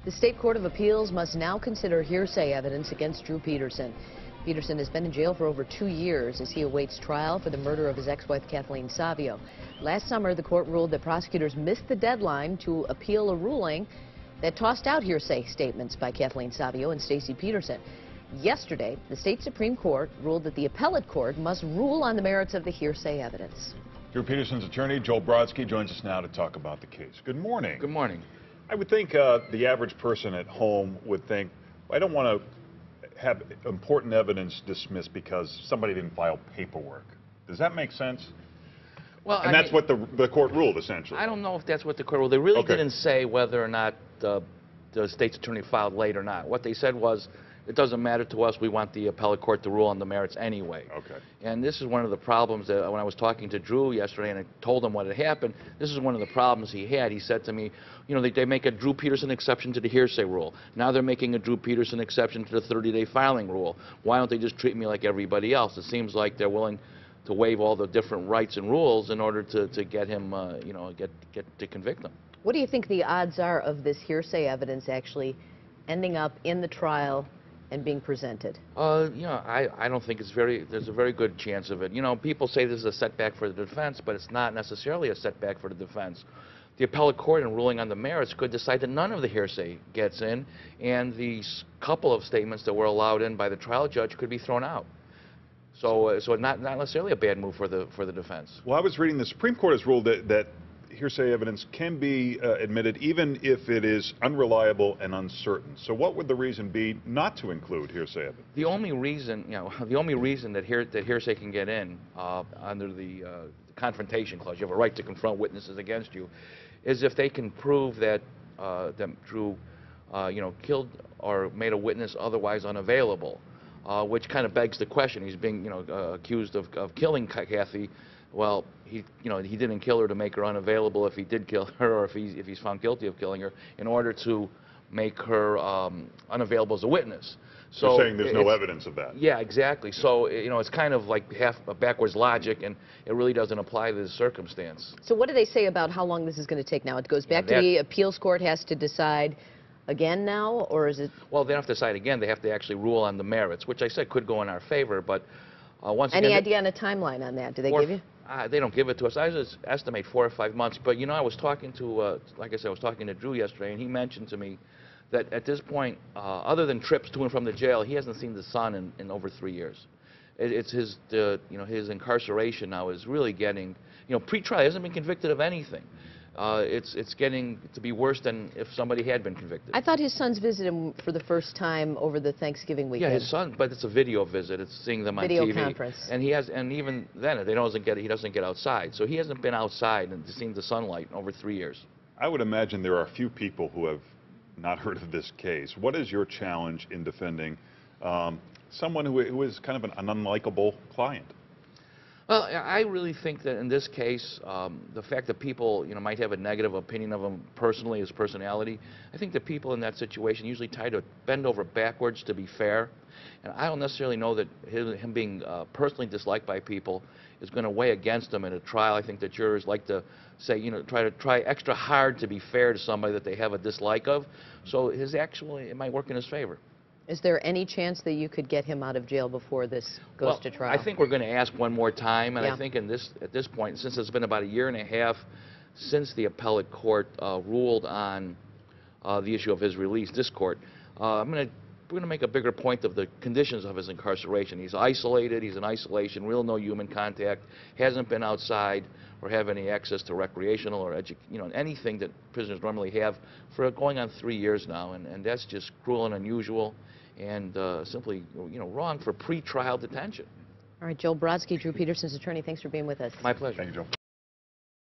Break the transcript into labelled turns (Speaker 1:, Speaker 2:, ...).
Speaker 1: The State Court of Appeals must now consider hearsay evidence against Drew Peterson. Peterson has been in jail for over 2 years as he awaits trial for the murder of his ex-wife Kathleen Savio. Last summer, the court ruled that prosecutors missed the deadline to appeal a ruling that tossed out hearsay statements by Kathleen Savio and Stacey Peterson. Yesterday, the state Supreme Court ruled that the appellate court must rule on the merits of the hearsay evidence.
Speaker 2: Drew Peterson's attorney, Joel Brodsky, joins us now to talk about the case. Good morning.
Speaker 3: Good morning.
Speaker 2: I would think the average person at home would think, I don't want to have important evidence dismissed because somebody didn't file paperwork. Does that make sense?
Speaker 3: Well,
Speaker 2: and that's what the court ruled, essentially.
Speaker 3: I don't know if that's what the court ruled. They really didn't say whether or not the state's attorney filed late or not. What they said was, it doesn't matter to us. We want the appellate court to rule on the merits anyway.
Speaker 2: Okay. And
Speaker 3: this is one of the problems that when I was talking to Drew yesterday and I told him what had happened, this is one of the problems he had. He said to me, you know, they make a Drew Peterson exception to the hearsay rule. Now they're making a Drew Peterson exception to the 30-day filing rule. Why don't they just treat me like everybody else? It seems like they're willing to waive all the different rights and rules in order to get him, you know, get to convict him.
Speaker 1: What do you think the odds are of this hearsay evidence actually ending up in the trial and being presented?
Speaker 3: You know, I don't think there's a very good chance of it. You know, people say this is a setback for the defense, but it's not necessarily a setback for the defense. The appellate court, in ruling on the merits, could decide that none of the hearsay gets in, and the couple of statements that were allowed in by the trial judge could be thrown out. So not necessarily a bad move for the defense.
Speaker 2: Well, I was reading the Supreme Court has ruled that hearsay evidence can be admitted even if it is unreliable and uncertain. So what would the reason be not to include hearsay evidence?
Speaker 3: The only reason, the only reason that hearsay can get in under the Confrontation Clause, you have a right to confront witnesses against you, is if they can prove that Drew, killed or made a witness otherwise unavailable, which kind of begs the question. He's being, accused of killing Kathy. Well, he didn't kill her to make her unavailable if he did kill her, or if he's found guilty of killing her, in order to make her unavailable as a witness. So
Speaker 2: you're saying there's no evidence of that?
Speaker 3: Yeah, exactly. So, it's kind of like half a backwards logic, and it really doesn't apply to this circumstance.
Speaker 1: So what do they say about how long this is going to take now? It goes back to the appeals court has to decide again now, or is it? Well,
Speaker 3: they don't have to decide again. They have to actually rule on the merits, which I said could go in our favor, but once again...
Speaker 1: Any idea on a timeline on that? Do they give you?
Speaker 3: They don't give it to us. I just estimate 4 or 5 months. But, I was talking to, like I said, I was talking to Drew yesterday, and he mentioned to me that at this point, other than trips to and from the jail, he hasn't seen the sun in over 3 years. It's his, his incarceration now is really getting, pre-trial, he hasn't been convicted of anything. It's getting to be worse than if somebody had been convicted.
Speaker 1: I thought his sons visited him for the first time over the Thanksgiving weekend.
Speaker 3: Yeah, his son, but it's a video visit. It's seeing them on TV.
Speaker 1: Video conference.
Speaker 3: And even then, he doesn't get outside. So he hasn't been outside and seen the sunlight in over 3 years.
Speaker 2: I would imagine there are a few people who have not heard of this case. What is your challenge in defending someone who is kind of an unlikable client?
Speaker 3: Well, I really think that in this case, the fact that people, might have a negative opinion of him personally, his personality, I think that people in that situation usually try to bend over backwards to be fair. And I don't necessarily know that him being personally disliked by people is going to weigh against him in a trial. I think that jurors like to say, try extra hard to be fair to somebody that they have a dislike of. So it might work in his favor.
Speaker 1: Is there any chance that you could get him out of jail before this goes to trial?
Speaker 3: I think we're going to ask one more time, and I think at this point, since it's been about 1.5 years since the appellate court ruled on the issue of his release, this court, we're going to make a bigger point of the conditions of his incarceration. He's isolated, he's in isolation, no human contact, hasn't been outside or have any access to recreational or anything that prisoners normally have for going on 3 years now, and that's just cruel and unusual, and simply wrong for pre-trial detention.
Speaker 1: All right, Joel Brodsky, Drew Peterson's attorney, thanks for being with us.
Speaker 3: My pleasure.
Speaker 2: Thank you, Joel.